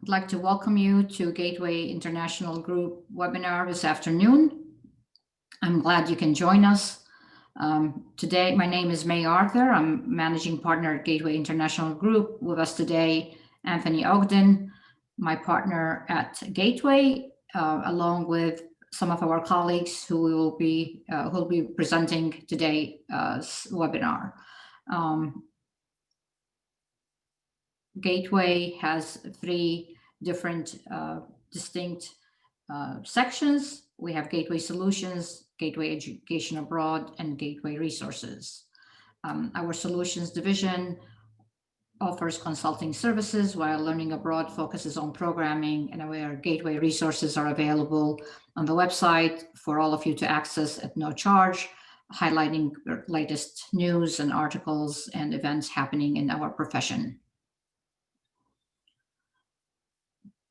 I'd like to welcome you to Gateway International Group webinar this afternoon. I'm glad you can join us. Today, my name is May Arthur. I'm managing partner at Gateway International Group. With us today, Anthony Ogden, my partner at Gateway, along with some of our colleagues who will be presenting today's webinar. Gateway has three different distinct sections. We have Gateway Solutions, Gateway Education Abroad, and Gateway Resources. Our Solutions division offers consulting services, while Learning Abroad focuses on programming, and our Gateway Resources are available on the website for all of you to access at no charge, highlighting the latest news and articles and events happening in our profession.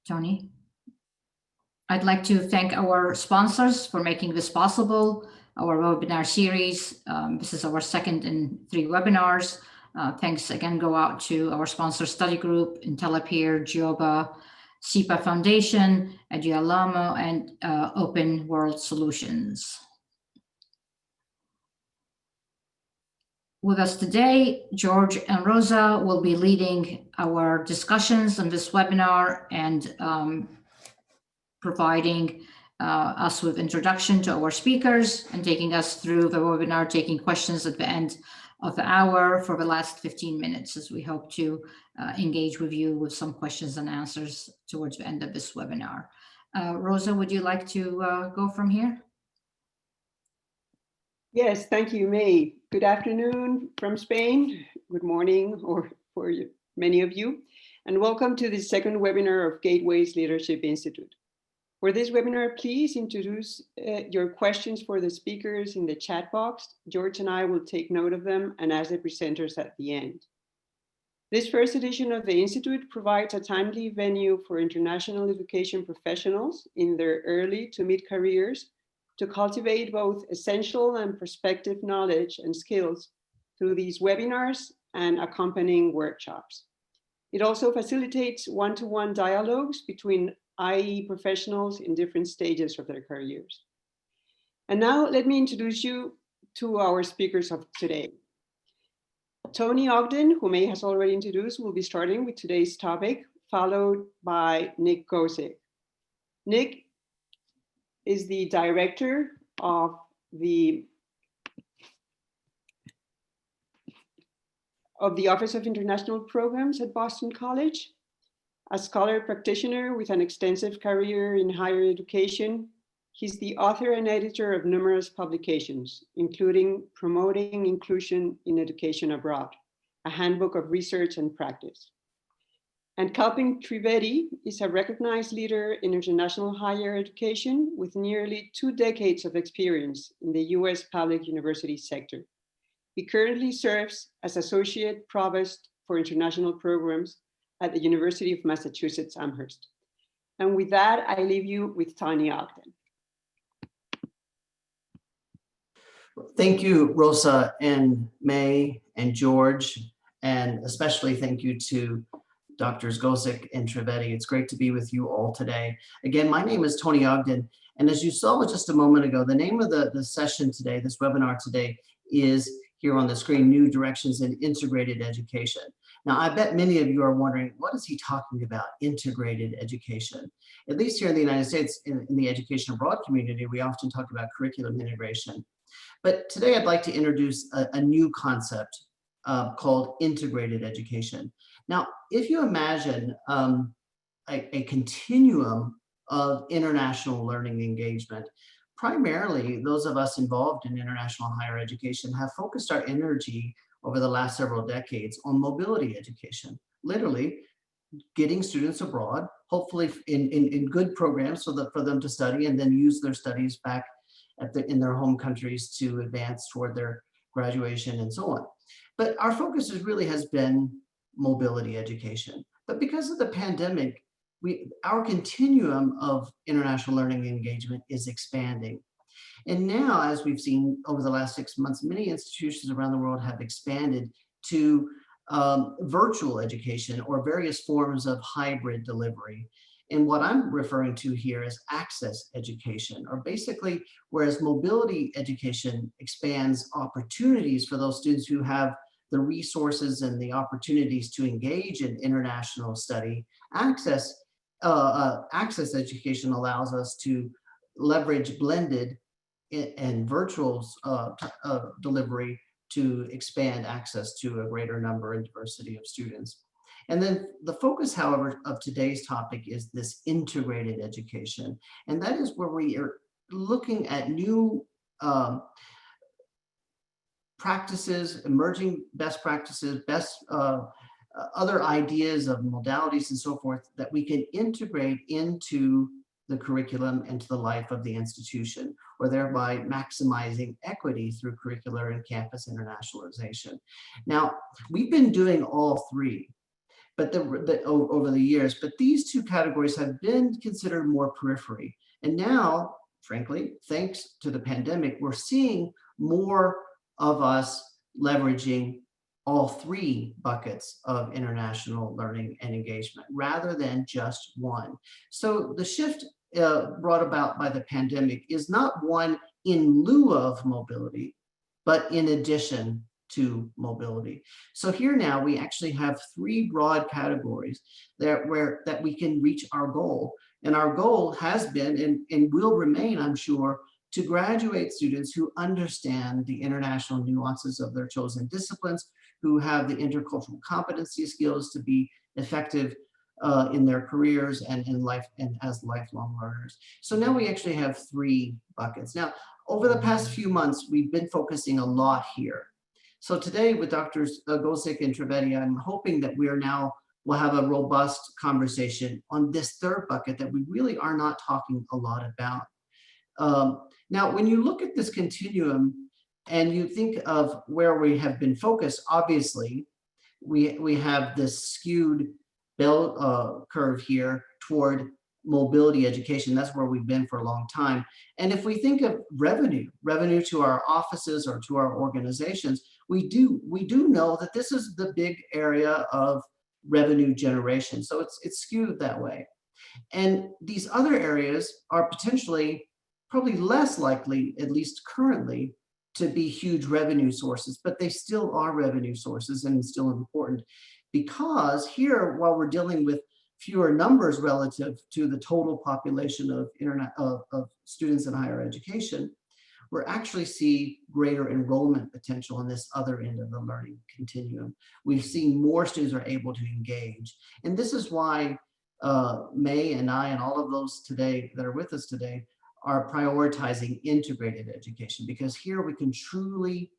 Tony? I'd like to thank our sponsors for making this possible, our webinar series. This is our second in 3 webinars. Thanks again go out to our sponsor study group, IntelliPeer, Geoba, SIPA Foundation, Edualamo, and Open World Solutions. With us today, George and Rosa will be leading our discussions on this webinar and providing us with introduction to our speakers and taking us through the webinar, taking questions at the end of the hour for the last 15 minutes, as we hope to engage with you with some questions and answers towards the end of this webinar. Rosa, would you like to go from here? Yes, thank you, May. Good afternoon from Spain. Good morning, or for many of you, and welcome to the second webinar of Gateway's Leadership Institute. For this webinar, please introduce your questions for the speakers in the chat box. George and I will take note of them and ask the presenters at the end. This first edition of the Institute provides a timely venue for international education professionals in their early to mid-careers to cultivate both essential and prospective knowledge and skills through these webinars and accompanying workshops. It also facilitates one-to-one dialogues between IE professionals in different stages of their careers. And now let me introduce you to our speakers of today. Tony Ogden, who May has already introduced, will be starting with today's topic, followed by Nick Gosick. Nick is the director of the Office of International Programs at Boston College. A scholar practitioner with an extensive career in higher education, he's the author and editor of numerous publications, including Promoting Inclusion in Education Abroad, a handbook of research and practice. And Kalpin Trivedi is a recognized leader in international higher education with nearly 2 decades of experience in the US public university sector. He currently serves as Associate Provost for International Programs at the University of Massachusetts Amherst. And with that, I leave you with Tony Ogden. Thank you, Rosa and May and George, and especially thank you to Drs. Gosick and Trivedi. It's great to be with you all today. Again, my name is Tony Ogden, and as you saw just a moment ago, the name of the session today, this webinar today, is here on the screen, New Directions in Integrated Education. Now, I bet many of you are wondering, what is he talking about, integrated education? At least here in the United States, in the education abroad community, we often talk about curriculum integration. But today I'd like to introduce a new concept called integrated education. Now, if you imagine a continuum of international learning engagement, primarily those of us involved in international higher education have focused our energy over the last several decades on mobility education, literally getting students abroad, hopefully in good programs for them to study and then use their studies back in their home countries to advance toward their graduation and so on. But our focus really has been mobility education. But because of the pandemic, our continuum of international learning engagement is expanding. And now, as we've seen over the last 6 months, many institutions around the world have expanded to virtual education or various forms of hybrid delivery. And what I'm referring to here is access education, or basically, whereas mobility education expands opportunities for those students who have the resources and the opportunities to engage in international study, access education allows us to leverage blended and virtual delivery to expand access to a greater number and diversity of students. And then the focus, however, of today's topic is this integrated education. And that is where we are looking at new practices, emerging best practices, other ideas of modalities and so forth that we can integrate into the curriculum and to the life of the institution, or thereby maximizing equity through curricular and campus internationalization. Now, we've been doing all three, but over the years, but these two categories have been considered more periphery. And now, frankly, thanks to the pandemic, we're seeing more of us leveraging all three buckets of international learning and engagement rather than just one. So the shift brought about by the pandemic is not one in lieu of mobility, but in addition to mobility. So here now we actually have three broad categories that we can reach our goal. And our goal has been and will remain, I'm sure, to graduate students who understand the international nuances of their chosen disciplines, who have the intercultural competency skills to be effective in their careers and in life and as lifelong learners. So now we actually have three buckets. Now, over the past few months, we've been focusing a lot here. So today with Drs. Gosek and Trivedi, I'm hoping that we'll have a robust conversation on this third bucket that we really are not talking a lot about. Now, when you look at this continuum and you think of where we have been focused, obviously, we have this skewed bell curve here toward mobility education. That's where we've been for a long time. And if we think of revenue to our offices or to our organizations, we do know that this is the big area of revenue generation. So it's skewed that way. And these other areas are potentially probably less likely, at least currently, to be huge revenue sources, but they still are revenue sources and still important, because here, while we're dealing with fewer numbers relative to the total population of students in higher education, we're actually see greater enrollment potential in this other end of the learning continuum. We've seen more students are able to engage. And this is why May and I and all of those today that are with us today are prioritizing integrated education, because here we can truly,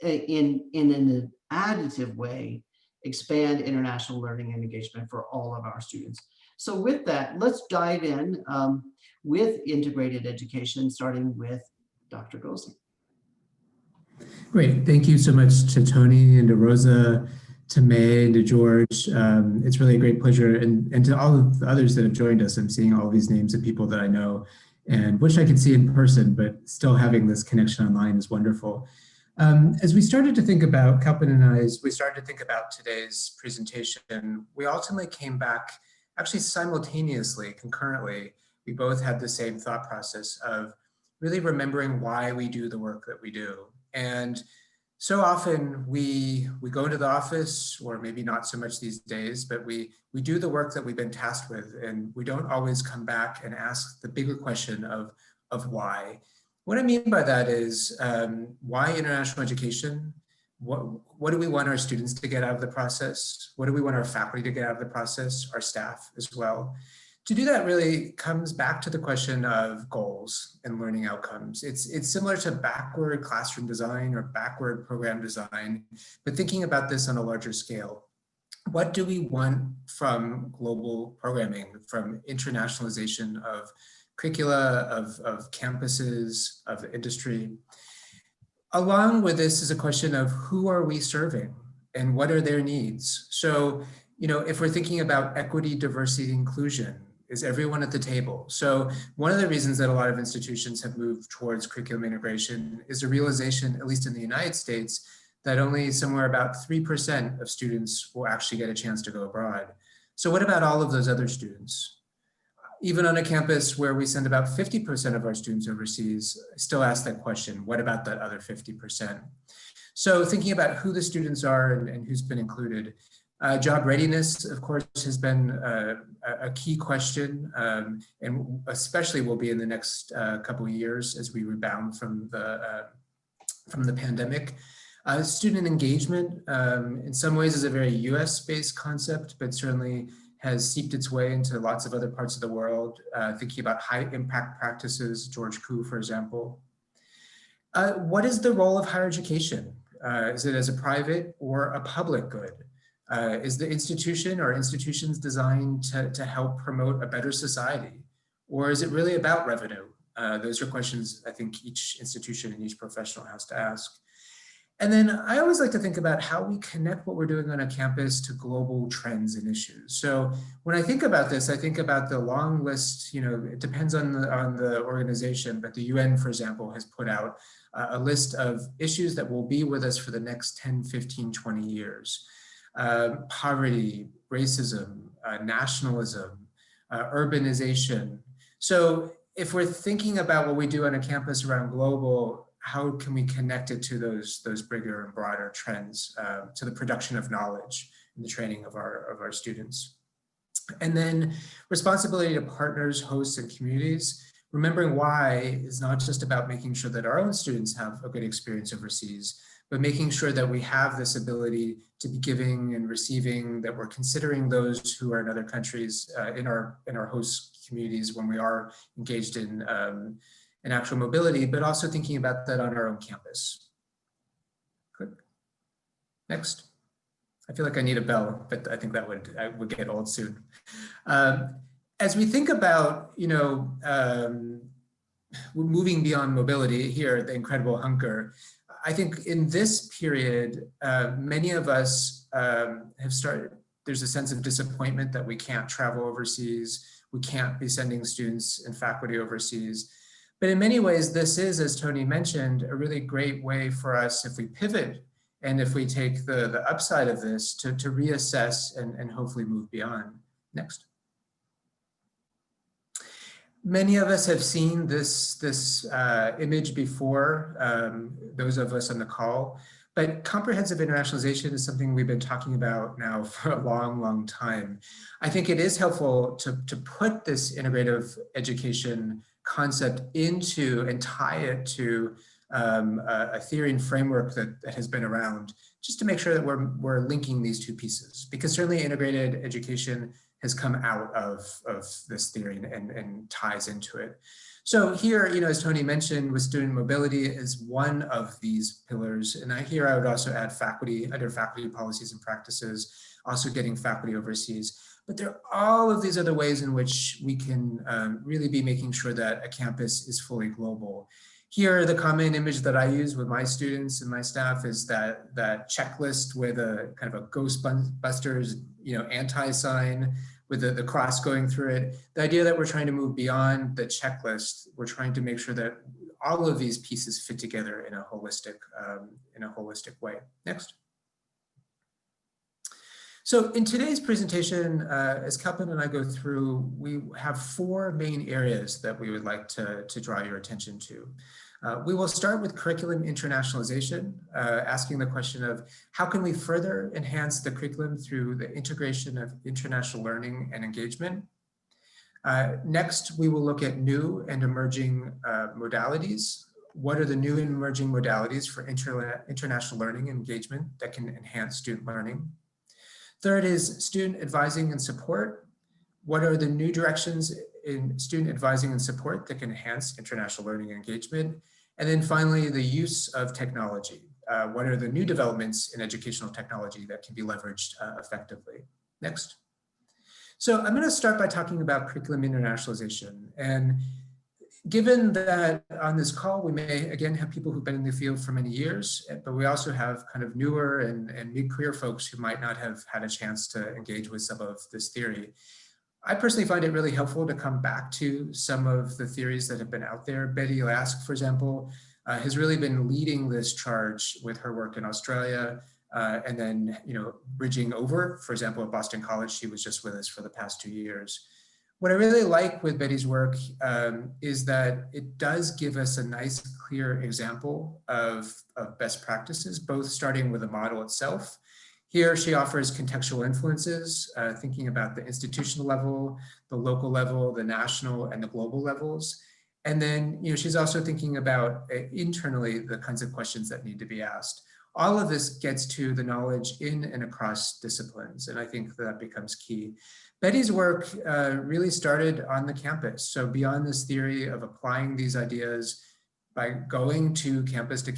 in an additive way, expand international learning and engagement for all of our students. So with that, let's dive in with integrated education, starting with Dr. Gosek. Great, thank you so much to Tony and to Rosa, to May and to George. It's really a great pleasure, and to all of the others that have joined us. I'm seeing all these names of people that I know and wish I could see in person, but still having this connection online is wonderful. As we started to think about, Kalpin and I, as we started to think about today's presentation, we ultimately came back, actually simultaneously, concurrently, we both had the same thought process of really remembering why we do the work that we do. And so often we go into the office, or maybe not so much these days, but we do the work that we've been tasked with, and we don't always come back and ask the bigger question of why. What I mean by that is, why international education? What do we want our students to get out of the process? What do we want our faculty to get out of the process, our staff as well? To do that really comes back to the question of goals and learning outcomes. It's similar to backward classroom design or backward program design, but thinking about this on a larger scale. What do we want from global programming, from internationalization of curricula, of campuses, of industry? Along with this is a question of who are we serving and what are their needs? So, if we're thinking about equity, diversity, inclusion, is everyone at the table? So one of the reasons that a lot of institutions have moved towards curriculum integration is a realization, at least in the United States, that only somewhere about 3% of students will actually get a chance to go abroad. So what about all of those other students? Even on a campus where we send about 50% of our students overseas, I still ask that question, what about that other 50%? So thinking about who the students are and who's been included. Job readiness, of course, has been a key question, and especially will be in the next couple of years as we rebound from the pandemic. Student engagement, in some ways, is a very US-based concept, but certainly has seeped its way into lots of other parts of the world, thinking about high impact practices, George Koo, for example. What is the role of higher education? Is it as a private or a public good? Is the institution or institutions designed to help promote a better society? Or is it really about revenue? Those are questions I think each institution and each professional has to ask. And then I always like to think about how we connect what we're doing on a campus to global trends and issues. So when I think about this, I think about the long list, it depends on the organization, but the UN, for example, has put out a list of issues that will be with us for the next 10, 15, 20 years. Poverty, racism, nationalism, urbanization. So if we're thinking about what we do on a campus around global, how can we connect it to those bigger and broader trends, to the production of knowledge and the training of our students? And then responsibility to partners, hosts, and communities. Remembering why is not just about making sure that our own students have a good experience overseas, but making sure that we have this ability to be giving and receiving, that we're considering those who are in other countries in our host communities when we are engaged in actual mobility, but also thinking about that on our own campus. Good. Next. I feel like I need a bell, but I think that would get old soon. As we think about, moving beyond mobility here, the incredible hunker, I think in this period, many of us have started, there's a sense of disappointment that we can't travel overseas, we can't be sending students and faculty overseas. But in many ways, this is, as Tony mentioned, a really great way for us, if we pivot and if we take the upside of this, to reassess and hopefully move beyond. Next. Many of us have seen this image before, those of us on the call, but comprehensive internationalization is something we've been talking about now for a long, long time. I think it is helpful to put this integrative education concept into and tie it to a theory and framework that has been around, just to make sure that we're linking these two pieces, because certainly integrated education has come out of this theory and ties into it. So here, as Tony mentioned, with student mobility is one of these pillars. And here I would also add faculty, under faculty policies and practices, also getting faculty overseas. But there are all of these other ways in which we can really be making sure that a campus is fully global. Here, the common image that I use with my students and my staff is that checklist with a kind of a Ghostbusters, anti-sign with the cross going through it. The idea that we're trying to move beyond the checklist, we're trying to make sure that all of these pieces fit together in a holistic way. Next. So in today's presentation, as Kalpit and I go through, we have four main areas that we would like to draw your attention to. We will start with curriculum internationalization, asking the question of how can we further enhance the curriculum through the integration of international learning and engagement. Next, we will look at new and emerging modalities. What are the new and emerging modalities for international learning and engagement that can enhance student learning? Third is student advising and support. What are the new directions in student advising and support that can enhance international learning and engagement? And then finally, the use of technology. What are the new developments in educational technology that can be leveraged effectively? Next. So I'm going to start by talking about curriculum internationalization. And given that on this call, we may again have people who've been in the field for many years, but we also have kind of newer and mid-career folks who might not have had a chance to engage with some of this theory. I personally find it really helpful to come back to some of the theories that have been out there. Betty Lask, for example, has really been leading this charge with her work in Australia, and then, bridging over. For example, at Boston College, she was just with us for the past 2 years. What I really like with Betty's work is that it does give us a nice, clear example of best practices, both starting with the model itself. Here, she offers contextual influences, thinking about the institutional level, the local level, the national, and the global levels. And then, she's also thinking about internally the kinds of questions that need to be asked. All of this gets to the knowledge in and across disciplines, and I think that becomes key. Betty's work really started on the campus. So beyond this theory of applying these ideas by going to campus, to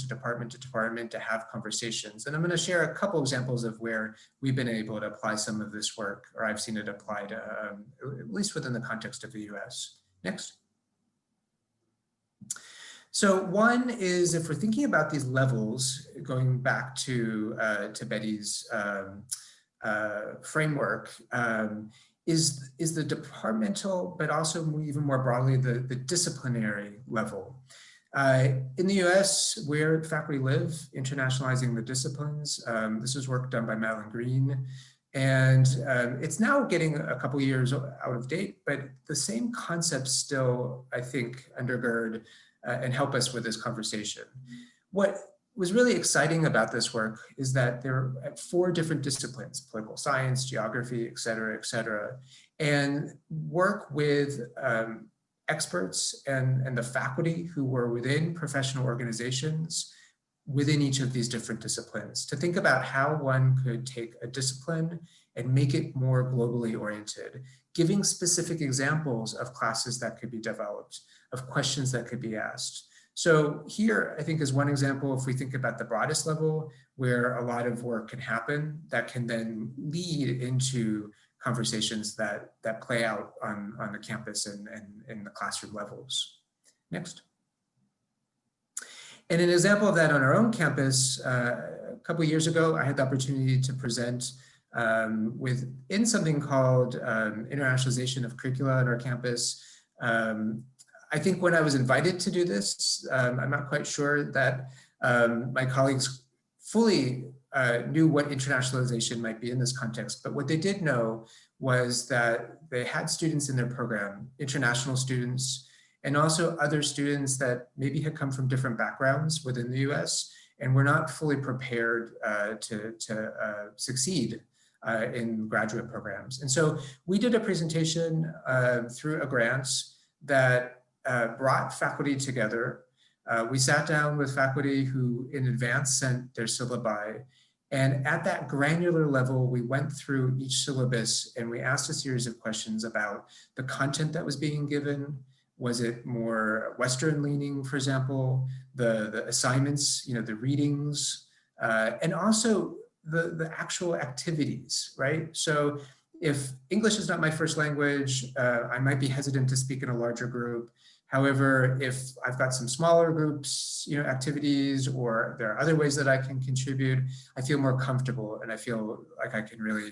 department to have conversations. And I'm going to share a couple examples of where we've been able to apply some of this work, or I've seen it applied, at least within the context of the US. Next. So one is, if we're thinking about these levels, going back to Betty's framework, is the departmental, but also even more broadly, the disciplinary level. In the US, where faculty live, internationalizing the disciplines, this was work done by Madeline Green, and it's now getting a couple years out of date, but the same concepts still, I think, undergird and help us with this conversation. What was really exciting about this work is that there are 4 different disciplines: political science, geography, et cetera, and work with experts and the faculty who were within professional organizations within each of these different disciplines to think about how one could take a discipline and make it more globally oriented, giving specific examples of classes that could be developed, of questions that could be asked. So here, I think, is one example, if we think about the broadest level, where a lot of work can happen that can then lead into conversations that play out on the campus and in the classroom levels. Next. And an example of that on our own campus, a couple of years ago, I had the opportunity to present in something called internationalization of curricula on our campus. I think when I was invited to do this, I'm not quite sure that my colleagues fully knew what internationalization might be in this context, but what they did know was that they had students in their program, international students, and also other students that maybe had come from different backgrounds within the US and were not fully prepared to succeed in graduate programs. And so we did a presentation through a grant that brought faculty together. We sat down with faculty who in advance sent their syllabi. And at that granular level, we went through each syllabus and we asked a series of questions about the content that was being given. Was it more Western leaning, for example, the assignments, the readings, and also the actual activities, right? So if English is not my first language, I might be hesitant to speak in a larger group. However, if I've got some smaller groups, activities, or there are other ways that I can contribute, I feel more comfortable and I feel like I can really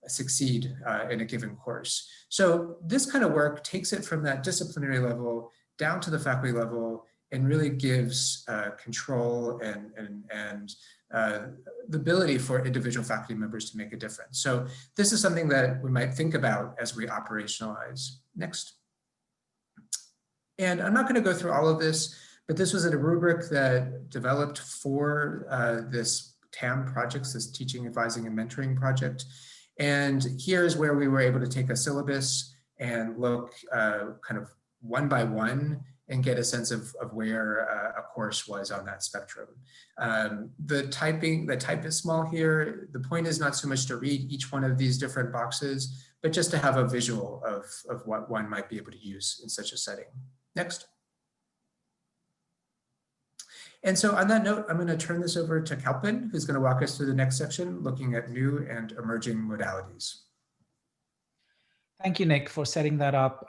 succeed in a given course. So this kind of work takes it from that disciplinary level down to the faculty level and really gives control and the ability for individual faculty members to make a difference. So this is something that we might think about as we operationalize. Next. And I'm not going to go through all of this, but this was a rubric that developed for this TAM projects, this teaching, advising, and mentoring project. And here's where we were able to take a syllabus and look kind of one by one and get a sense of where a course was on that spectrum. The type is small here. The point is not so much to read each one of these different boxes, but just to have a visual of what one might be able to use in such a setting. Next. And so on that note, I'm going to turn this over to Kalpin, who's going to walk us through the next section, looking at new and emerging modalities. Thank you, Nick, for setting that up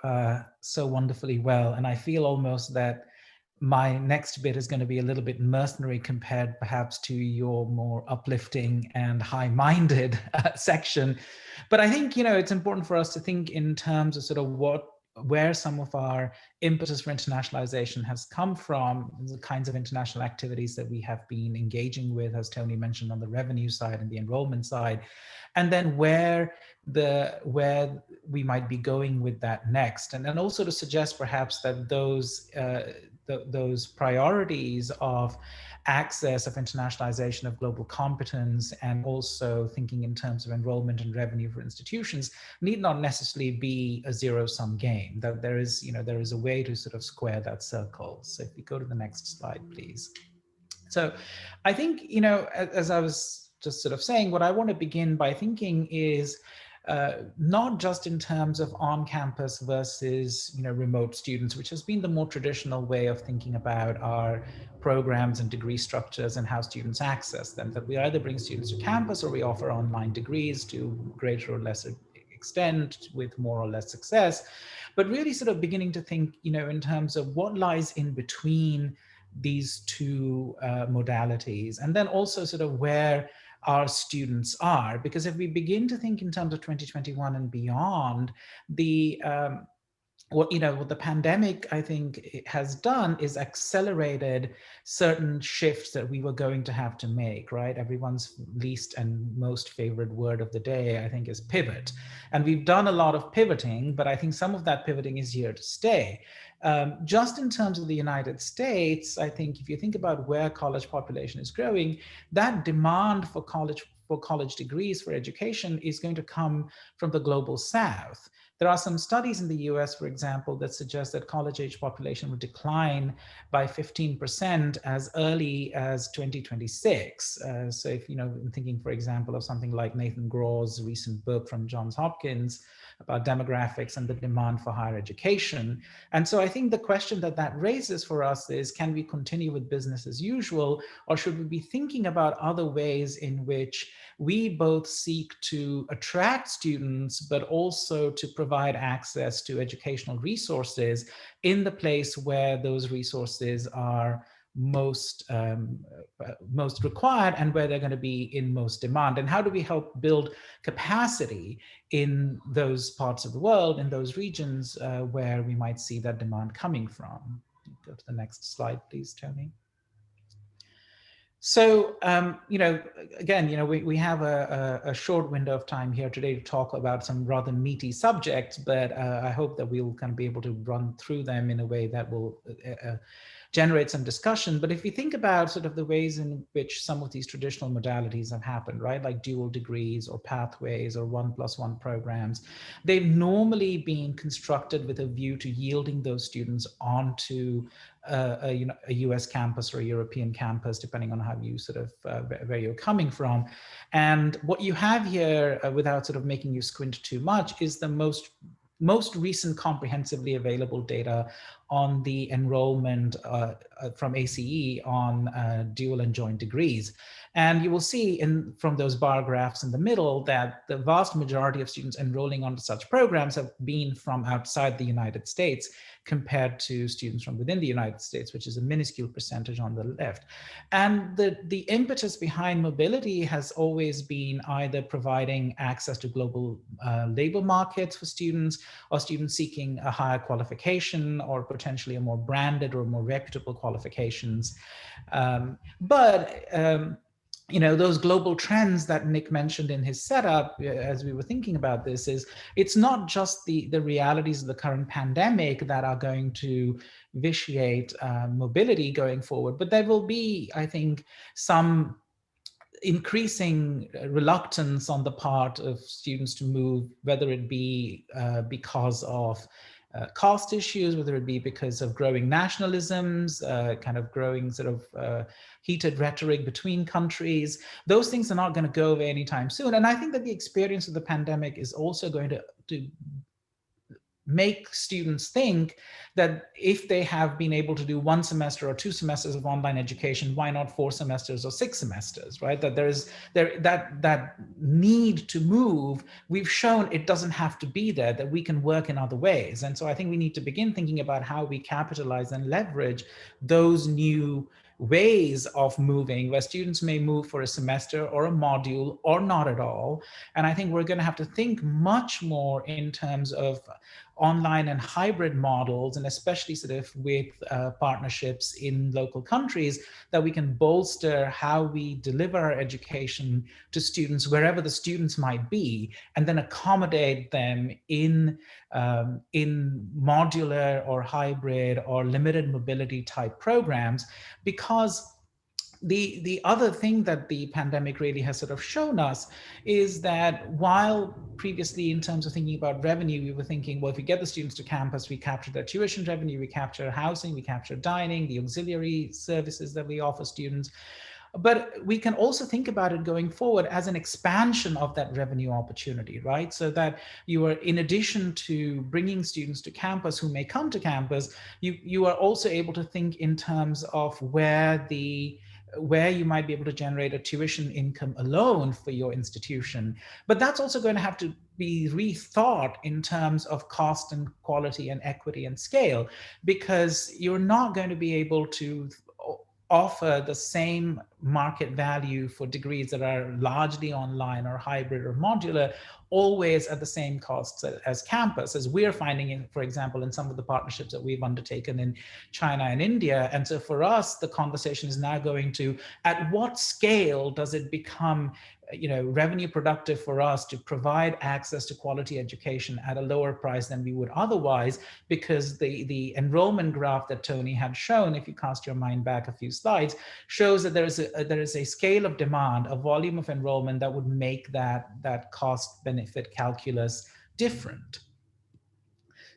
so wonderfully well. And I feel almost that my next bit is going to be a little bit mercenary compared perhaps to your more uplifting and high-minded section. But I think, it's important for us to think in terms of sort of what where some of our impetus for internationalization has come from, the kinds of international activities that we have been engaging with, as Tony mentioned, on the revenue side and the enrollment side, and then where we might be going with that next, and then also to suggest perhaps that those priorities of access, of internationalization, of global competence, and also thinking in terms of enrollment and revenue for institutions need not necessarily be a zero-sum game. That there is a way to sort of square that circle. So if we go to the next slide, please. So I think, as I was just sort of saying, what I want to begin by thinking is not just in terms of on-campus versus remote students, which has been the more traditional way of thinking about our programs and degree structures and how students access them, that we either bring students to campus or we offer online degrees to greater or lesser extent with more or less success, but really sort of beginning to think in terms of what lies in between these two modalities, and then also sort of where our students are. Because if we begin to think in terms of 2021 and beyond, what the pandemic, I think, it has done is accelerated certain shifts that we were going to have to make, right? Everyone's least and most favorite word of the day, I think, is pivot. And we've done a lot of pivoting, but I think some of that pivoting is here to stay. Just in terms of the United States, I think if you think about where college population is growing, that demand for college degrees, for education, is going to come from the global South. There are some studies in the US, for example, that suggest that college-age population will decline by 15% as early as 2026. So if, I'm thinking, for example, of something like Nathan Groh's recent book from Johns Hopkins about demographics and the demand for higher education. And so I think the question that raises for us is, can we continue with business as usual, or should we be thinking about other ways in which we both seek to attract students, but also to provide access to educational resources in the place where those resources are most required and where they're going to be in most demand? And how do we help build capacity in those parts of the world, in those regions where we might see that demand coming from? Go to the next slide, please, Tony. So, again, we have a short window of time here today to talk about some rather meaty subjects, but I hope that we'll kind of be able to run through them in a way that will generate some discussion. But if you think about sort of the ways in which some of these traditional modalities have happened, right, like dual degrees or pathways or 1+1 programs, they've normally been constructed with a view to yielding those students onto a US campus or a European campus, depending on how you sort of where you're coming from. And what you have here, without sort of making you squint too much, is the most recent comprehensively available data on the enrollment from ACE on dual and joint degrees. And you will see from those bar graphs in the middle that the vast majority of students enrolling onto such programs have been from outside the United States compared to students from within the United States, which is a minuscule percentage on the left. And the impetus behind mobility has always been either providing access to global labor markets for students, or students seeking a higher qualification, or potentially a more branded or more reputable qualifications. Those global trends that Nick mentioned in his setup, as we were thinking about this, is it's not just the realities of the current pandemic that are going to vitiate mobility going forward, but there will be, I think, some increasing reluctance on the part of students to move, whether it be because of cost issues, whether it be because of growing nationalisms, kind of growing sort of heated rhetoric between countries. Those things are not going to go away anytime soon. And I think that the experience of the pandemic is also going to make students think that if they have been able to do 1 semester or 2 semesters of online education, why not 4 semesters or 6 semesters, right? That that need to move, we've shown it doesn't have to be there, that we can work in other ways. And so I think we need to begin thinking about how we capitalize and leverage those new ways of moving, where students may move for a semester or a module or not at all. And I think we're going to have to think much more in terms of online and hybrid models, and especially sort of with partnerships in local countries, that we can bolster how we deliver our education to students wherever the students might be, and then accommodate them in modular or hybrid or limited mobility type programs. Because the other thing that the pandemic really has sort of shown us is that while previously, in terms of thinking about revenue, we were thinking, well, if we get the students to campus, we capture their tuition revenue, we capture housing, we capture dining, the auxiliary services that we offer students. But we can also think about it going forward as an expansion of that revenue opportunity, right? So that you are, in addition to bringing students to campus who may come to campus, you are also able to think in terms of where you might be able to generate a tuition income alone for your institution. But that's also going to have to be rethought in terms of cost and quality and equity and scale, because you're not going to be able to offer the same market value for degrees that are largely online or hybrid or modular, always at the same costs as campus, as we're finding in, for example, in some of the partnerships that we've undertaken in China and India. And so for us, the conversation is now going to, at what scale does it become revenue productive for us to provide access to quality education at a lower price than we would otherwise, because the enrollment graph that Tony had shown, if you cast your mind back a few slides, shows that there is a scale of demand, a volume of enrollment that would make that cost benefit calculus different.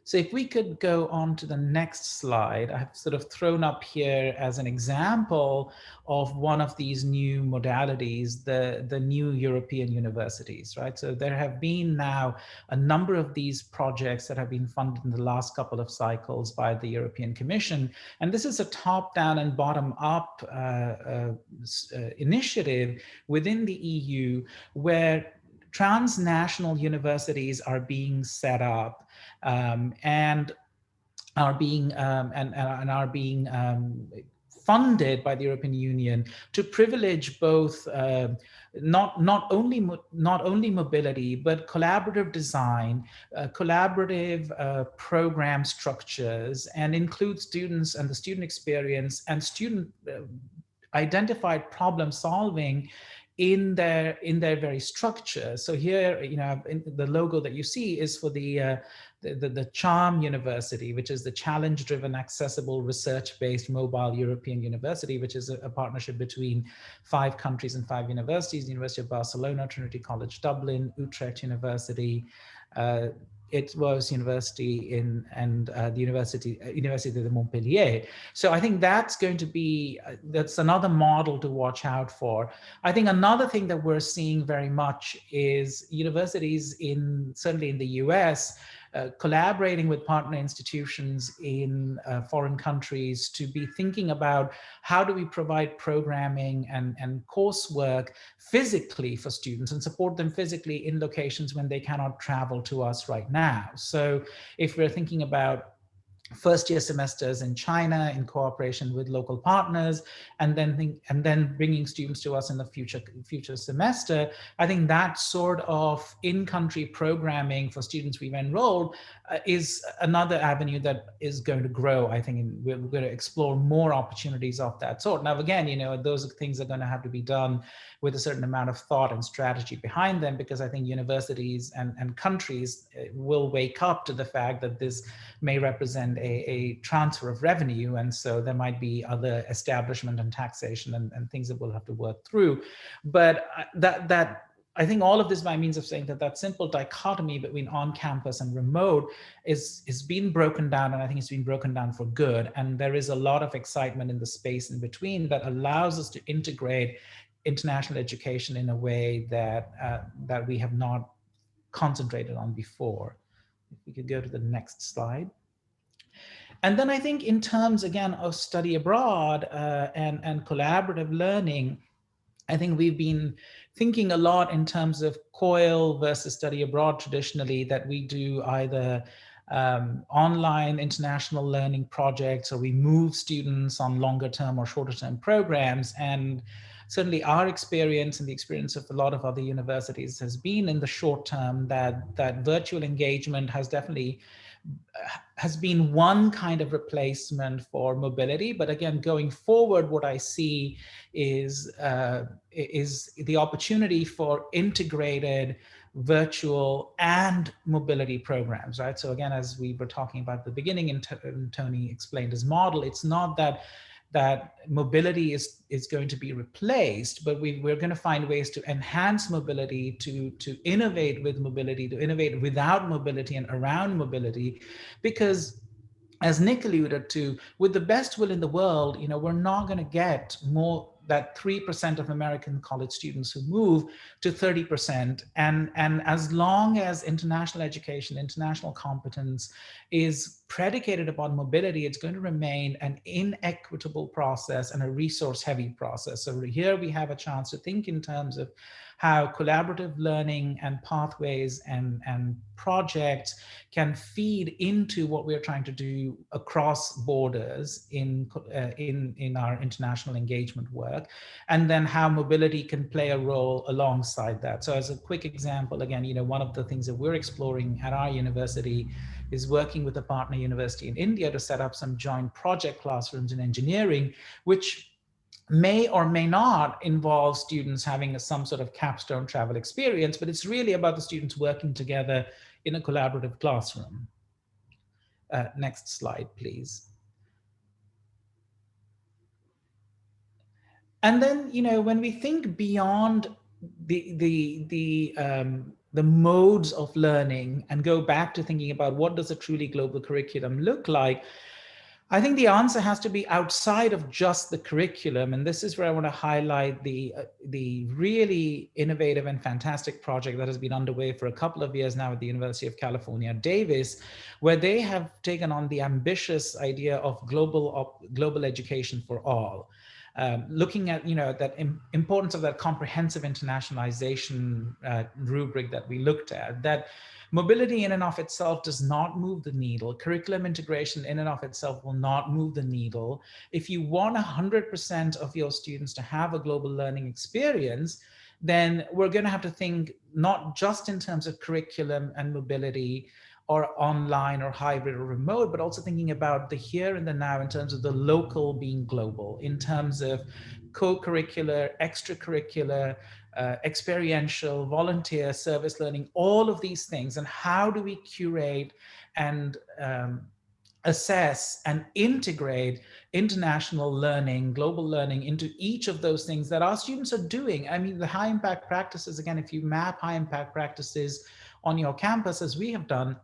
So if we could go on to the next slide, I've sort of thrown up here as an example of one of these new modalities, the new European universities, right? So there have been now a number of these projects that have been funded in the last couple of cycles by the European Commission. And this is a top-down and bottom-up initiative within the EU, where transnational universities are being set up and are being funded by the European Union to privilege both not only mobility, but collaborative design, collaborative program structures, and include students and the student experience and student identified problem solving in their very structure. So here, the logo that you see is for the CHARM University, which is the Challenge-Driven Accessible Research-Based Mobile European University, which is a partnership between 5 countries and 5 universities: the University of Barcelona, Trinity College Dublin, Utrecht University, It-Was University and the University de Montpellier. So I think that's going to be, that's another model to watch out for. I think another thing that we're seeing very much is universities certainly in the US, collaborating with partner institutions in foreign countries to be thinking about how do we provide programming and coursework physically for students and support them physically in locations when they cannot travel to us right now. So if we're thinking about first-year semesters in China in cooperation with local partners, and then bringing students to us in the future semester, I think that sort of in-country programming for students we've enrolled is another avenue that is going to grow. I think we're going to explore more opportunities of that sort. Now, again, those things are going to have to be done with a certain amount of thought and strategy behind them, because I think universities and countries will wake up to the fact that this may represent a transfer of revenue. And so there might be other establishment and taxation and things that we'll have to work through. But I think all of this by means of saying that simple dichotomy between on-campus and remote is being broken down, and I think it's been broken down for good. And there is a lot of excitement in the space in between that allows us to integrate international education in a way that we have not concentrated on before. If we could go to the next slide. And then I think in terms, again, of study abroad and collaborative learning, I think we've been thinking a lot in terms of COIL versus study abroad traditionally, that we do either online international learning projects, or we move students on longer term or shorter term programs. And certainly our experience and the experience of a lot of other universities has been in the short term that virtual engagement has definitely has been one kind of replacement for mobility. But again, going forward, what I see is the opportunity for integrated virtual and mobility programs, right? So again, as we were talking about at the beginning, and Tony explained his model, it's not that mobility is going to be replaced, but we're going to find ways to enhance mobility, to innovate with mobility, to innovate without mobility and around mobility, because as Nick alluded to, with the best will in the world, we're not going to get more that 3% of American college students who move to 30%. And as long as international education, international competence is predicated upon mobility, it's going to remain an inequitable process and a resource-heavy process. So here we have a chance to think in terms of how collaborative learning and pathways and projects can feed into what we're trying to do across borders in our international engagement work, and then how mobility can play a role alongside that. So as a quick example, again, one of the things that we're exploring at our university is working with a partner university in India to set up some joint project classrooms in engineering, which may or may not involve students having some sort of capstone travel experience, but it's really about the students working together in a collaborative classroom. Next slide, please. And then, when we think beyond the modes of learning and go back to thinking about what does a truly global curriculum look like, I think the answer has to be outside of just the curriculum. And this is where I want to highlight the really innovative and fantastic project that has been underway for a couple of years now at the University of California, Davis, where they have taken on the ambitious idea of global education for all. Looking at that importance of that comprehensive internationalization rubric that we looked at, that mobility in and of itself does not move the needle. Curriculum integration in and of itself will not move the needle. If you want 100% of your students to have a global learning experience, then we're going to have to think not just in terms of curriculum and mobility, or online or hybrid or remote, but also thinking about the here and the now in terms of the local being global, in terms of co-curricular, extracurricular, experiential, volunteer, service learning, all of these things. And how do we curate and assess and integrate international learning, global learning into each of those things that our students are doing? I mean, the high impact practices, again, if you map high impact practices on your campus, as we have done,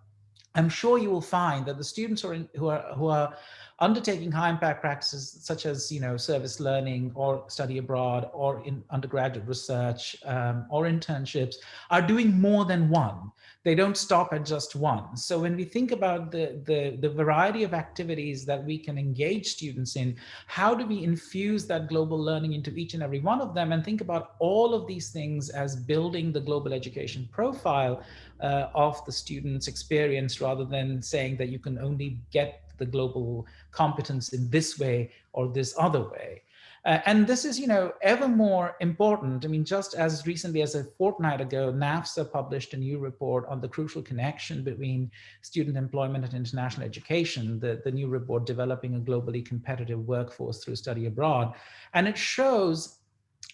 I'm sure you will find that the students who are undertaking high impact practices such as service learning or study abroad or in undergraduate research or internships are doing more than one. They don't stop at just one. So when we think about the variety of activities that we can engage students in, how do we infuse that global learning into each and every one of them, and think about all of these things as building the global education profile of the student's experience, rather than saying that you can only get the global competence in this way or this other way. And this is, ever more important. I mean, just as recently as a fortnight ago, NAFSA published a new report on the crucial connection between student employment and international education, the new report, Developing a Globally Competitive Workforce Through Study Abroad. And it shows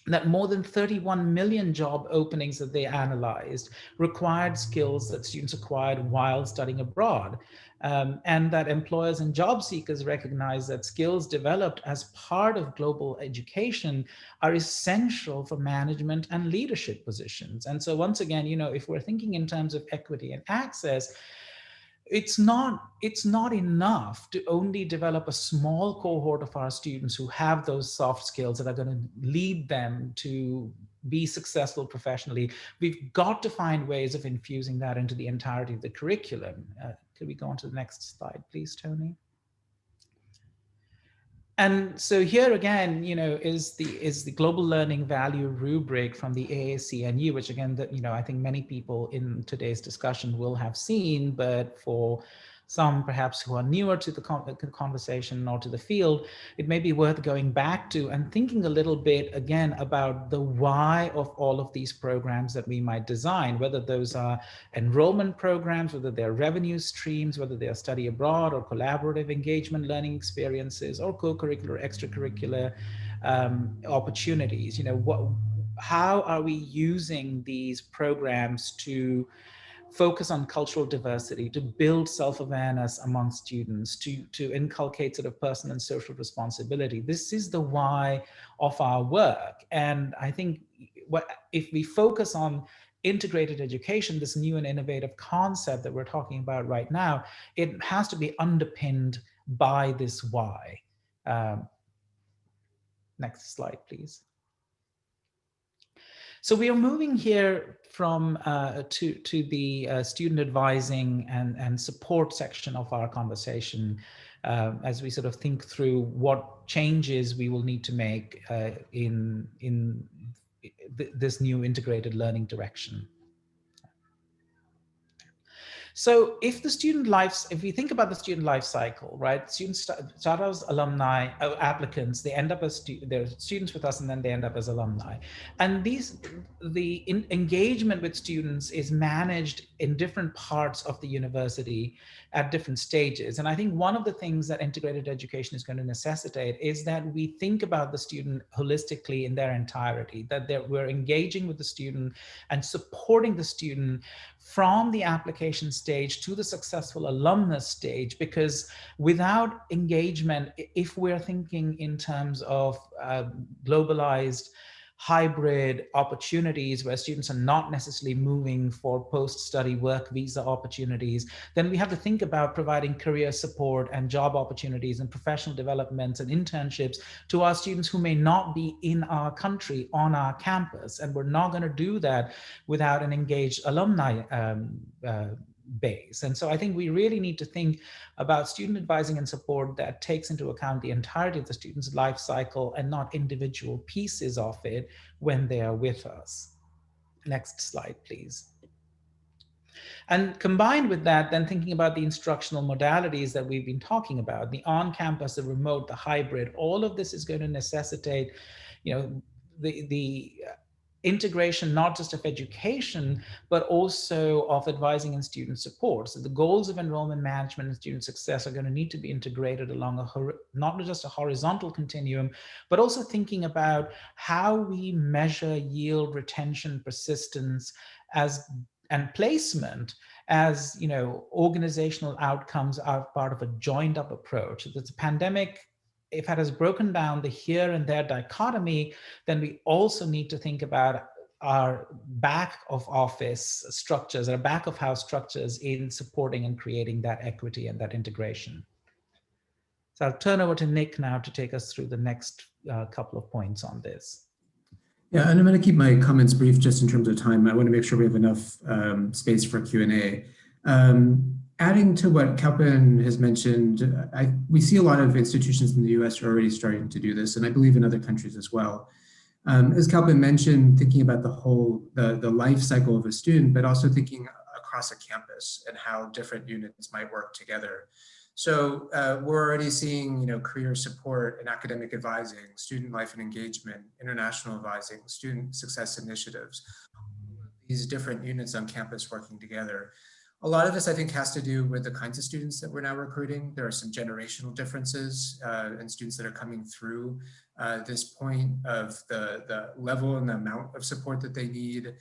that more than 31 million job openings that they analyzed required skills that students acquired while studying abroad. And that employers and job seekers recognize that skills developed as part of global education are essential for management and leadership positions. And so once again, if we're thinking in terms of equity and access, it's not enough to only develop a small cohort of our students who have those soft skills that are going to lead them to be successful professionally. We've got to find ways of infusing that into the entirety of the curriculum. Could we go on to the next slide, please, Tony? And so here again, is the global learning value rubric from the AAC-NU, which again, I think many people in today's discussion will have seen, but for some perhaps who are newer to the conversation or to the field, it may be worth going back to and thinking a little bit again about the why of all of these programs that we might design, whether those are enrollment programs, whether they're revenue streams, whether they are study abroad or collaborative engagement learning experiences or co-curricular, extracurricular opportunities. How are we using these programs to focus on cultural diversity, to build self-awareness among students, to inculcate sort of personal and social responsibility? This is the why of our work. And I think if we focus on integrated education, this new and innovative concept that we're talking about right now, it has to be underpinned by this why. Next slide, please. So we are moving here from to the student advising and support section of our conversation as we sort of think through what changes we will need to make in this new integrated learning direction. So if we think about the student life cycle, right? Students start as alumni, applicants, they end up as they're students with us, and then they end up as alumni. And the engagement with students is managed in different parts of the university at different stages. And I think one of the things that integrated education is going to necessitate is that we think about the student holistically in their entirety, that we're engaging with the student and supporting the student from the application stage to the successful alumnus stage, because without engagement, if we're thinking in terms of globalized hybrid opportunities where students are not necessarily moving for post-study work visa opportunities, then we have to think about providing career support and job opportunities and professional developments and internships to our students who may not be in our country on our campus. And we're not going to do that without an engaged alumni base. And so I think we really need to think about student advising and support that takes into account the entirety of the student's life cycle and not individual pieces of it when they are with us. Next slide, please. And combined with that, then thinking about the instructional modalities that we've been talking about, the on-campus, the remote, the hybrid, all of this is going to necessitate, the integration, not just of education, but also of advising and student support. So the goals of enrollment management and student success are going to need to be integrated along not just a horizontal continuum, but also thinking about how we measure yield, retention, persistence and placement as organizational outcomes are part of a joined up approach. The pandemic, if it has broken down the here and there dichotomy, then we also need to think about our back of office structures, our back of house structures in supporting and creating that equity and that integration. So I'll turn over to Nick now to take us through the next couple of points on this. Yeah, and I'm going to keep my comments brief just in terms of time. I want to make sure we have enough space for Q&A. Adding to what Kalpen has mentioned, we see a lot of institutions in the US are already starting to do this, and I believe in other countries as well. As Kalpen mentioned, thinking about the life cycle of a student, but also thinking across a campus and how different units might work together. So we're already seeing, career support and academic advising, student life and engagement, international advising, student success initiatives, these different units on campus working together. A lot of this, I think, has to do with the kinds of students that we're now recruiting. There are some generational differences in students that are coming through this point of the level and the amount of support that they need,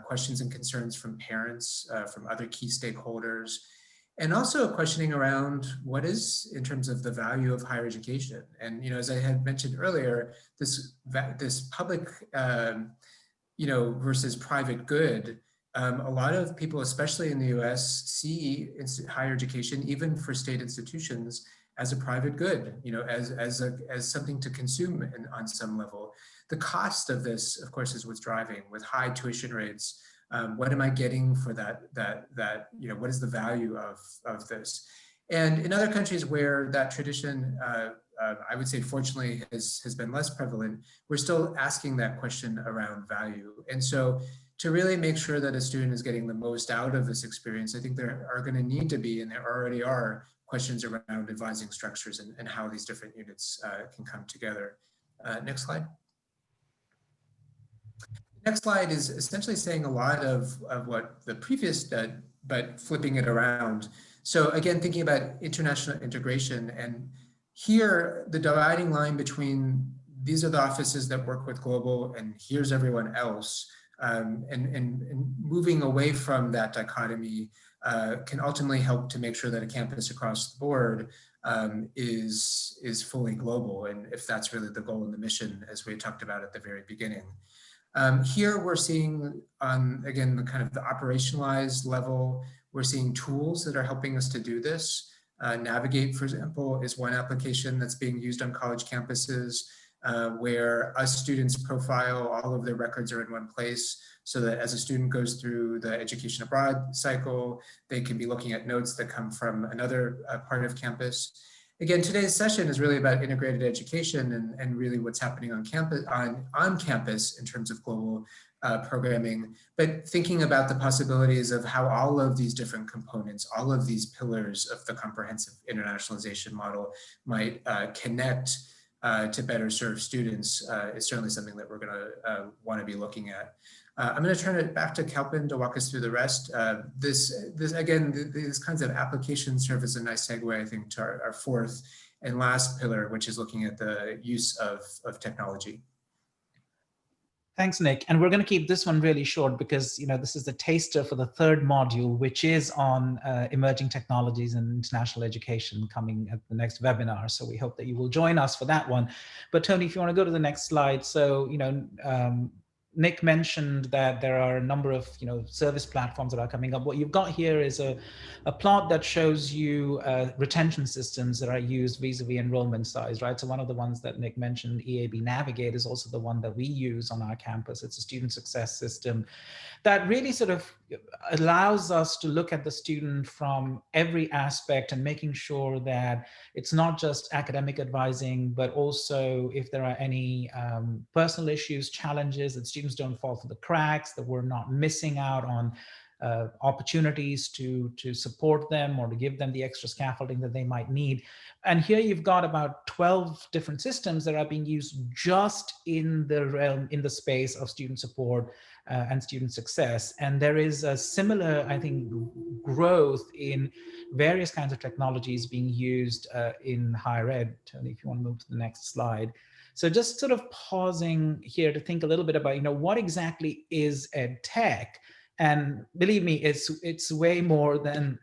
questions and concerns from parents, from other key stakeholders, and also questioning around what is, in terms of the value of higher education. And, as I had mentioned earlier, this public, versus private good, a lot of people, especially in the US, see higher education, even for state institutions, as a private good, as something to consume on some level. The cost of this, of course, is what's driving with high tuition rates. What am I getting for that, what is the value of this? And in other countries where that tradition, I would say, fortunately, has been less prevalent, we're still asking that question around value. And so to really make sure that a student is getting the most out of this experience, I think there are going to need to be, and there already are, questions around advising structures and how these different units can come together. Next slide. Next slide is essentially saying a lot of what the previous did, but flipping it around. So again, thinking about international integration, and here the dividing line between these are the offices that work with global and here's everyone else, and moving away from that dichotomy can ultimately help to make sure that a campus across the board is fully global, and if that's really the goal and the mission, as we talked about at the very beginning. Here we're seeing on, again, the kind of the operationalized level, we're seeing tools that are helping us to do this. Navigate, for example, is one application that's being used on college campuses where us students profile all of their records are in one place, so that as a student goes through the education abroad cycle, they can be looking at notes that come from another part of campus. Again, today's session is really about integrated education and really what's happening on campus in terms of global programming, but thinking about the possibilities of how all of these different components, all of these pillars of the comprehensive internationalization model might connect to better serve students is certainly something that we're going to want to be looking at. I'm going to turn it back to Kalpin to walk us through the rest. Again, these kinds of applications serve as a nice segue, I think, to our fourth and last pillar, which is looking at the use of technology. Thanks, Nick. And we're going to keep this one really short because, you know, this is the taster for the third module, which is on emerging technologies and international education coming at the next webinar. So we hope that you will join us for that one. But Tony, if you want to go to the next slide. So, you know, Nick mentioned that there are a number of, you know, service platforms that are coming up. What you've got here is a plot that shows you retention systems that are used vis-a-vis enrollment size, right? So one of the ones that Nick mentioned, EAB Navigate, is also the one that we use on our campus. It's a student success system that really sort of allows us to look at the student from every aspect and making sure that it's not just academic advising, but also if there are any personal issues, challenges, that students don't fall through the cracks, that we're not missing out on opportunities to support them or to give them the extra scaffolding that they might need. And here you've got about 12 different systems that are being used just in the realm, in the space of student support and student success. And there is a similar, I think, growth in various kinds of technologies being used in higher ed. Tony, if you want to move to the next slide. So just sort of pausing here to think a little bit about, you know, what exactly is ed tech? And believe me, it's way more than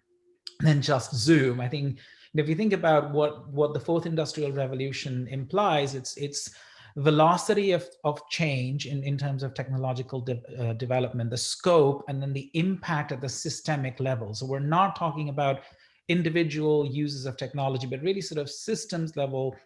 just Zoom. I think if you think about what the fourth industrial revolution implies, it's velocity of change in terms of technological development, the scope, and then the impact at the systemic level. So we're not talking about individual uses of technology, but really sort of systems level,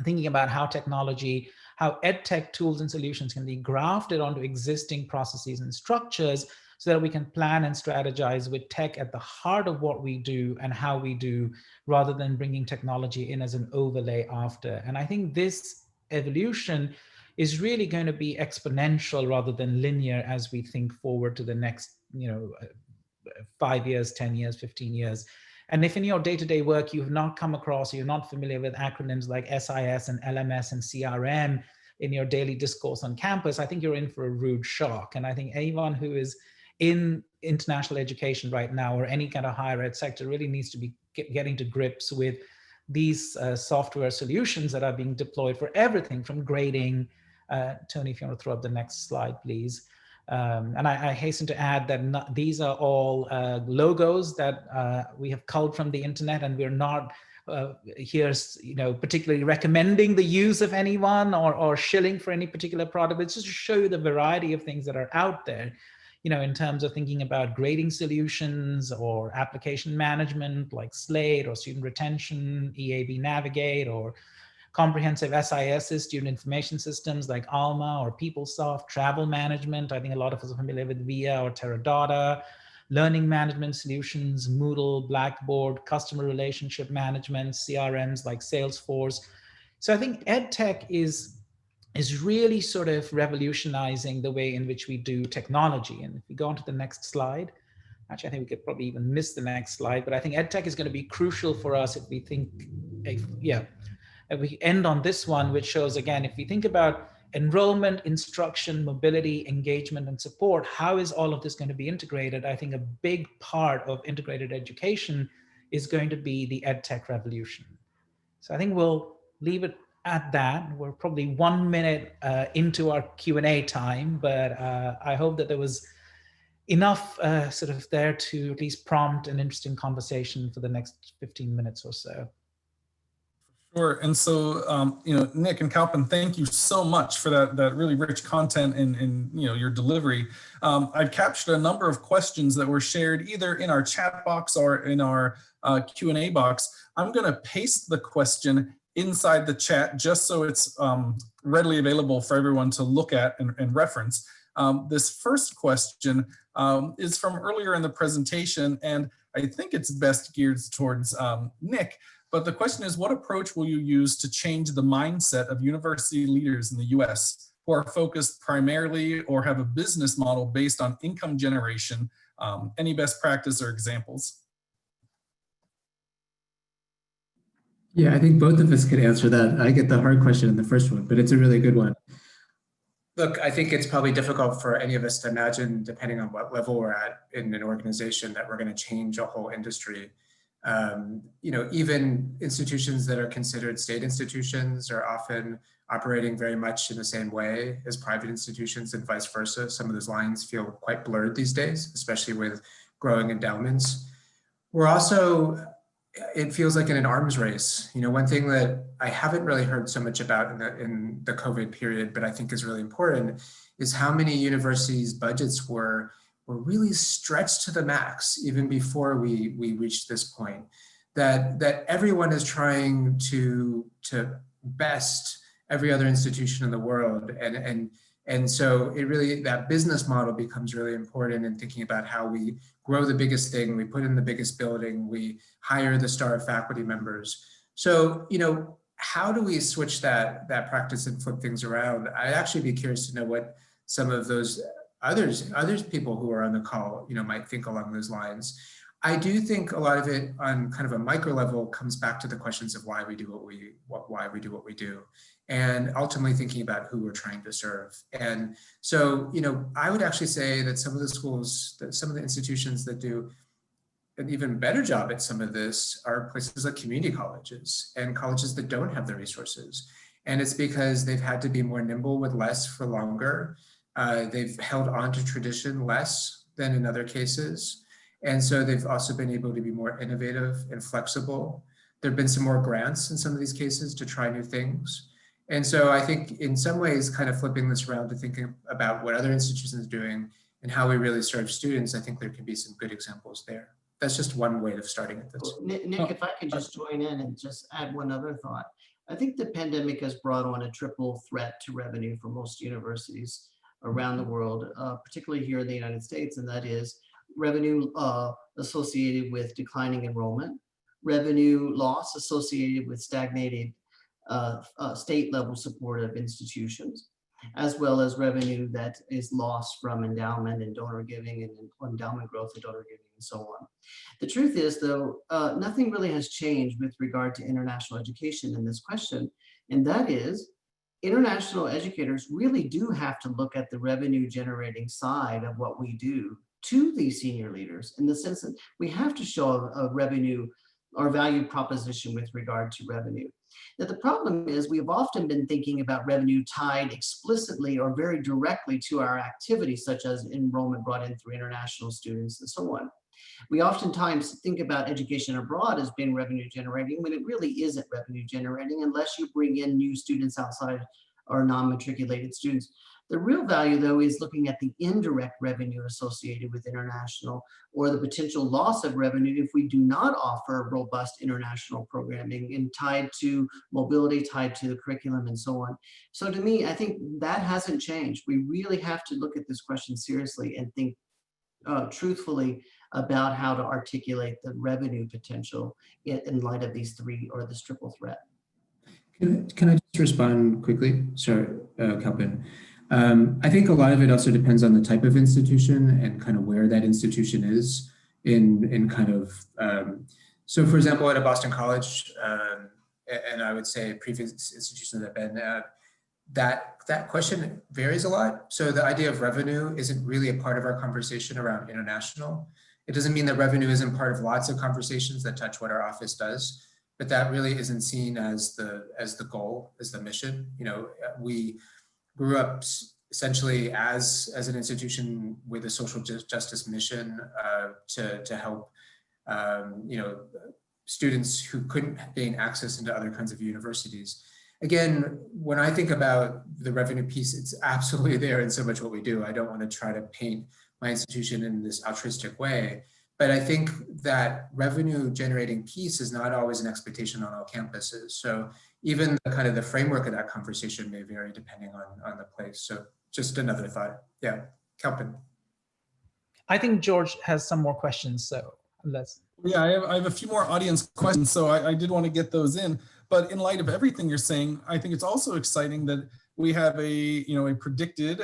thinking about how technology, how ed tech tools and solutions can be grafted onto existing processes and structures so that we can plan and strategize with tech at the heart of what we do and how we do, rather than bringing technology in as an overlay after. And I think this evolution is really going to be exponential rather than linear as we think forward to the next, 5 years, 10 years, 15 years. And if in your day-to-day work you've not come across, you're not familiar with acronyms like SIS and LMS and CRM in your daily discourse on campus, I think you're in for a rude shock. And I think anyone who is in international education right now or any kind of higher ed sector really needs to be getting to grips with these software solutions that are being deployed for everything from grading. Tony, if you want to throw up the next slide, please. And I hasten to add that these are all logos that we have culled from the internet, and we're not here, particularly recommending the use of anyone or shilling for any particular product. It's just to show you the variety of things that are out there, in terms of thinking about grading solutions or application management like Slate or student retention, EAB Navigate, or comprehensive SISs, student information systems like Alma or PeopleSoft, travel management. I think a lot of us are familiar with VIA or Teradata, learning management solutions, Moodle, Blackboard, customer relationship management, CRMs like Salesforce. So I think EdTech is is really sort of revolutionizing the way in which we do technology. And if we go on to the next slide, actually, I think we could probably even miss the next slide, but I think EdTech is going to be crucial for us if we think, if we end on this one, which shows, again, if we think about enrollment, instruction, mobility, engagement, and support, how is all of this going to be integrated? I think a big part of integrated education is going to be the EdTech revolution. So I think we'll leave it at that. We're probably 1 minute into our Q&A time, but I hope that there was enough sort of there to at least prompt an interesting conversation for the next 15 minutes or so. Sure. And so, Nick and Kalpan, thank you so much for that really rich content in your delivery. I've captured a number of questions that were shared either in our chat box or in our Q&A box. I'm going to paste the question inside the chat just so it's readily available for everyone to look at and reference. This first question is from earlier in the presentation, and I think it's best geared towards Nick. But the question is, what approach will you use to change the mindset of university leaders in the US who are focused primarily or have a business model based on income generation? Any best practice or examples? Yeah, I think both of us could answer that. I get the hard question in the first one, but it's a really good one. Look, I think it's probably difficult for any of us to imagine, depending on what level we're at in an organization, that we're going to change a whole industry. Even institutions that are considered state institutions are often operating very much in the same way as private institutions and vice versa. Some of those lines feel quite blurred these days, especially with growing endowments. We're also, it feels like in an arms race. One thing that I haven't really heard so much about in the COVID period, but I think is really important, is how many universities' budgets were really stretched to the max even before we reached this point. That everyone is trying to best every other institution in the world, and so it really, that business model becomes really important in thinking about how we grow the biggest thing, we put in the biggest building, we hire the star faculty members. So, how do we switch that practice and flip things around? I'd actually be curious to know what some of those others people who are on the call, might think along those lines. I do think a lot of it on kind of a micro level comes back to the questions of why we do why we do what we do, and ultimately thinking about who we're trying to serve. And so, I would actually say that some of the schools, some of the institutions that do an even better job at some of this are places like community colleges and colleges that don't have the resources. And it's because they've had to be more nimble with less for longer. They've held on to tradition less than in other cases. And so they've also been able to be more innovative and flexible. There've been some more grants in some of these cases to try new things. And so I think in some ways, kind of flipping this around to thinking about what other institutions are doing and how we really serve students, I think there can be some good examples there. That's just one way of starting at this. Nick, if I could just join in and just add one other thought. I think the pandemic has brought on a triple threat to revenue for most universities around the world, particularly here in the United States, and that is revenue associated with declining enrollment, revenue loss associated with stagnated state level support of institutions, as well as revenue that is lost from endowment and donor giving and endowment growth and donor giving and so on. The truth is, though, nothing really has changed with regard to international education in this question, and that is international educators really do have to look at the revenue generating side of what we do to these senior leaders, in the sense that we have to show a revenue or value proposition with regard to revenue. Now, the problem is we've often been thinking about revenue tied explicitly or very directly to our activities, such as enrollment brought in through international students and so on. We oftentimes think about education abroad as being revenue generating when it really isn't revenue generating unless you bring in new students outside or non-matriculated students. The real value, though, is looking at the indirect revenue associated with international, or the potential loss of revenue if we do not offer robust international programming and tied to mobility, tied to the curriculum and so on. So to me, I think that hasn't changed. We really have to look at this question seriously and think truthfully about how to articulate the revenue potential in light of these three, or this triple threat. Can I just respond quickly? Sorry. Kalpin. I think a lot of it also depends on the type of institution and kind of where that institution is in kind of, so for example, at a Boston College, and I would say previous institutions that I've been at, that question varies a lot. So the idea of revenue isn't really a part of our conversation around international. It doesn't mean that revenue isn't part of lots of conversations that touch what our office does, but that really isn't seen as the goal, as the mission. You know, we grew up essentially as an institution with a social justice mission to help you know, students who couldn't gain access into other kinds of universities. Again, when I think about the revenue piece, it's absolutely there in so much what we do. I don't want to try to paint my institution in this altruistic way, but I think that revenue generating piece is not always an expectation on all campuses. So even the kind of the framework of that conversation may vary depending on the place. So just another thought. Yeah, Kalpin. I think George has some more questions, so let's. Yeah, I have a few more audience questions, so I did want to get those in. But in light of everything you're saying, I think it's also exciting that we have a predicted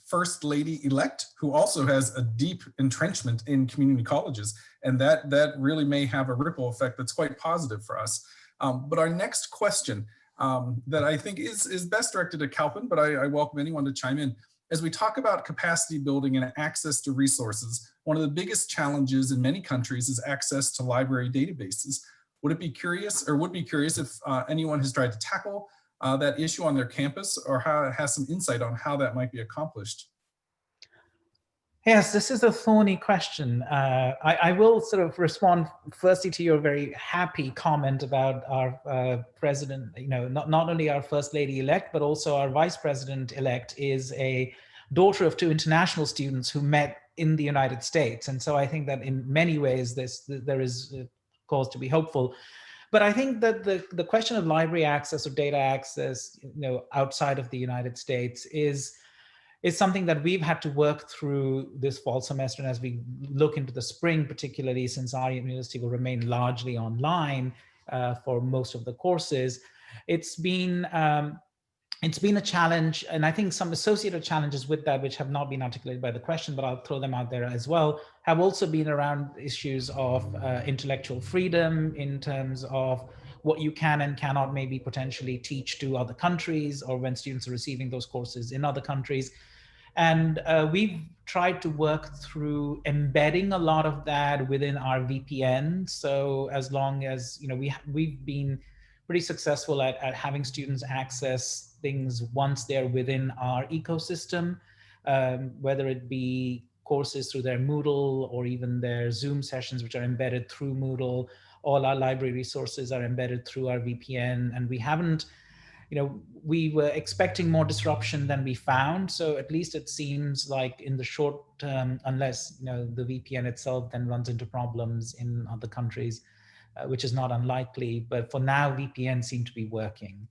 first lady elect who also has a deep entrenchment in community colleges, and that really may have a ripple effect that's quite positive for us. But our next question that I think is best directed to Kalpin, but I welcome anyone to chime in. As we talk about capacity building and access to resources, one of the biggest challenges in many countries is access to library databases. Would be curious if anyone has tried to tackle that issue on their campus or has some insight on how that might be accomplished. Yes, this is a thorny question. I will sort of respond firstly to your very happy comment about our president, you know, not only our first lady elect, but also our vice president elect is a daughter of two international students who met in the United States. And so I think that in many ways, there is cause to be hopeful. But I think that the question of library access or data access, you know, outside of the United States is something that we've had to work through this fall semester. And as we look into the spring, particularly since our university will remain largely online for most of the courses, it's been a challenge. And I think some associated challenges with that, which have not been articulated by the question, but I'll throw them out there as well, have also been around issues of intellectual freedom in terms of what you can and cannot maybe potentially teach to other countries, or when students are receiving those courses in other countries. And we've tried to work through embedding a lot of that within our VPN. So as long as, you know, we've been pretty successful at having students access things once they're within our ecosystem, whether it be courses through their Moodle or even their Zoom sessions, which are embedded through Moodle. All our library resources are embedded through our VPN, and we haven't, you know, we were expecting more disruption than we found. So at least it seems like in the short term, unless, you know, the VPN itself then runs into problems in other countries, which is not unlikely. But for now, VPN seem to be working.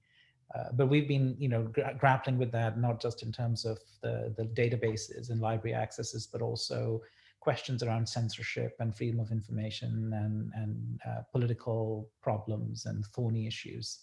But we've been, you know, grappling with that, not just in terms of the databases and library accesses, but also questions around censorship and freedom of information and political problems and thorny issues.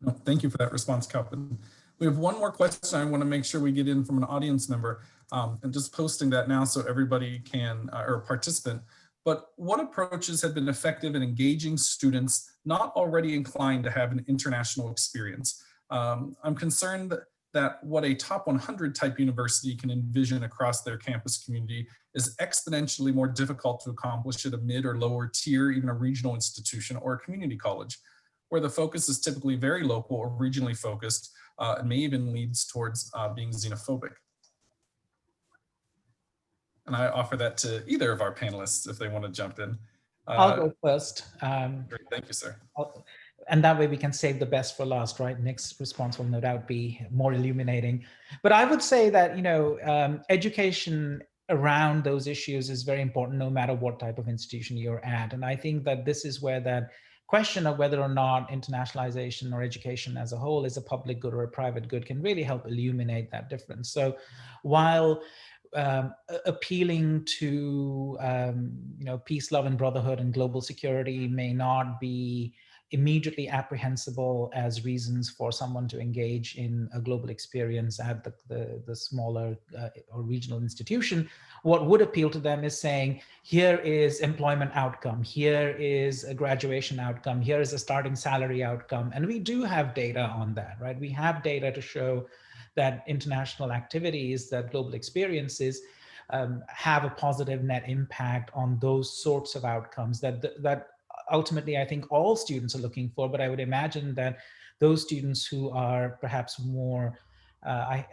No, thank you for that response, Kalpin. We have one more question I want to make sure we get in from an audience member, and just posting that now so everybody can, or participant. But what approaches have been effective in engaging students not already inclined to have an international experience? I'm concerned that what a top 100 type university can envision across their campus community is exponentially more difficult to accomplish at a mid or lower tier, even a regional institution or a community college, where the focus is typically very local or regionally focused, and may even leads towards being xenophobic. And I offer that to either of our panelists if they want to jump in. I'll go first. Great, thank you, sir. And that way we can save the best for last, right? Nick's response will no doubt be more illuminating. But I would say that, you know, education around those issues is very important, no matter what type of institution you're at. And I think that this is where that question of whether or not internationalization or education as a whole is a public good or a private good can really help illuminate that difference. So while appealing to you know, peace, love, and brotherhood and global security may not be, immediately apprehensible as reasons for someone to engage in a global experience at the smaller or regional institution. What would appeal to them is saying, here is employment outcome, here is a graduation outcome, here is a starting salary outcome. And we do have data on that, right? We have data to show that international activities, that global experiences have a positive net impact on those sorts of outcomes that ultimately I think all students are looking for. But I would imagine that those students who are perhaps more, I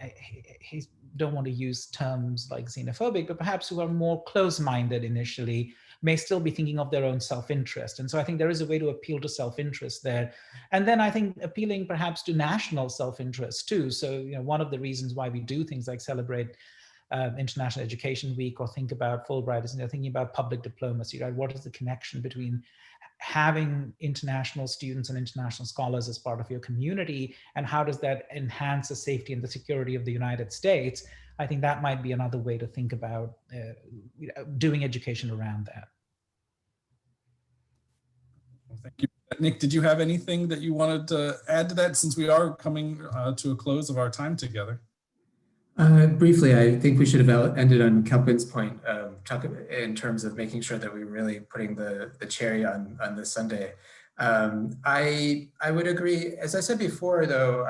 don't want to use terms like xenophobic, but perhaps who are more close-minded initially, may still be thinking of their own self-interest. And so I think there is a way to appeal to self-interest there. And then I think appealing perhaps to national self-interest too. So, you know, one of the reasons why we do things like celebrate International Education Week or think about Fulbright is, you know, thinking about public diplomacy, right? What is the connection between having international students and international scholars as part of your community, and how does that enhance the safety and the security of the United States? I think that might be another way to think about doing education around that. Well, thank you. Nick, did you have anything that you wanted to add to that, since we are coming to a close of our time together? Briefly, I think we should have ended on Kalpin's point, in terms of making sure that we're really putting the cherry on this sundae. I would agree. As I said before, though,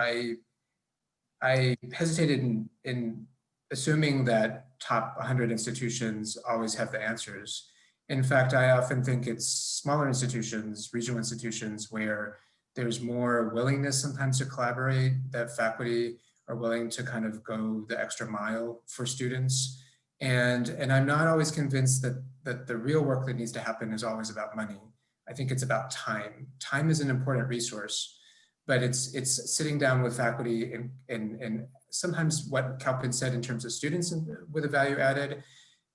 I hesitated in assuming that top 100 institutions always have the answers. In fact, I often think it's smaller institutions, regional institutions, where there's more willingness sometimes to collaborate, that faculty are willing to kind of go the extra mile for students. And I'm not always convinced that the real work that needs to happen is always about money. I think it's about time. Time is an important resource, but it's sitting down with faculty and sometimes what Kalpin said in terms of students with a value added,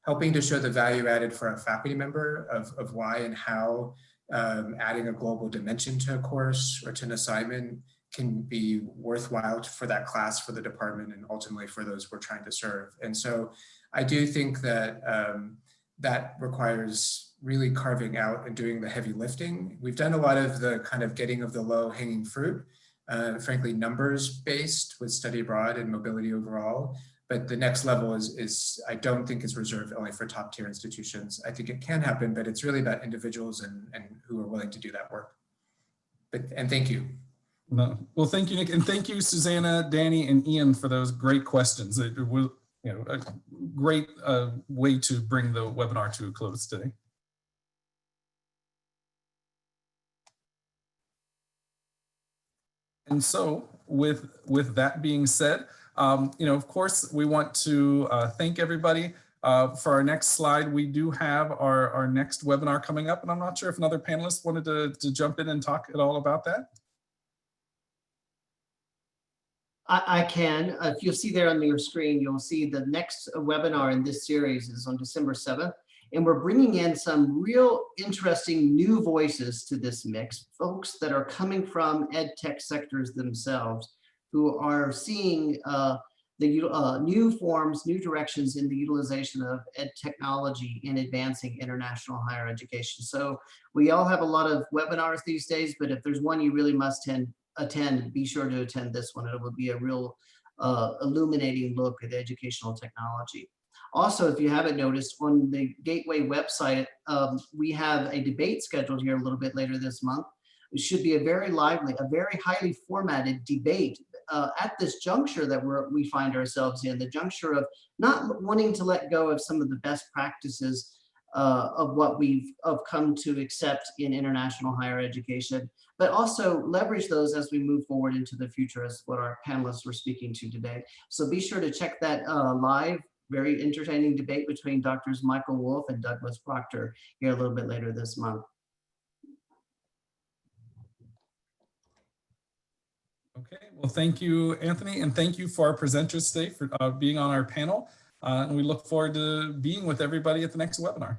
helping to show the value added for a faculty member of why and how adding a global dimension to a course or to an assignment can be worthwhile for that class, for the department, and ultimately for those we're trying to serve. And so I do think that that requires really carving out and doing the heavy lifting. We've done a lot of the kind of getting of the low hanging fruit, frankly, numbers based with study abroad and mobility overall. But the next level is I don't think is reserved only for top tier institutions. I think it can happen, but it's really about individuals and who are willing to do that work. And thank you. No. Well, thank you, Nick. And thank you, Susanna, Danny, and Ian for those great questions. It was, you know, a great way to bring the webinar to a close today. And so with that being said, you know, of course, we want to thank everybody. For our next slide, we do have our next webinar coming up, and I'm not sure if another panelist wanted to jump in and talk at all about that. I can. If you'll see there on your screen, you'll see the next webinar in this series is on December 7th. And we're bringing in some real interesting new voices to this mix, folks that are coming from ed tech sectors themselves, who are seeing the new forms, new directions in the utilization of ed technology in advancing international higher education. So we all have a lot of webinars these days, but if there's one you really must attend, be sure to attend this one. It will be a real illuminating look at educational technology. Also, if you haven't noticed, on the Gateway website, we have a debate scheduled here a little bit later this month. It should be a very lively, a very highly formatted debate at this juncture that we find ourselves in, the juncture of not wanting to let go of some of the best practices of what we've come to accept in international higher education, but also leverage those as we move forward into the future, as what our panelists were speaking to today. So be sure to check that live, very entertaining debate between Drs. Michael Wolf and Douglas Proctor here a little bit later this month. Okay, well, thank you, Anthony, and thank you for our presenters today for being on our panel. And we look forward to being with everybody at the next webinar.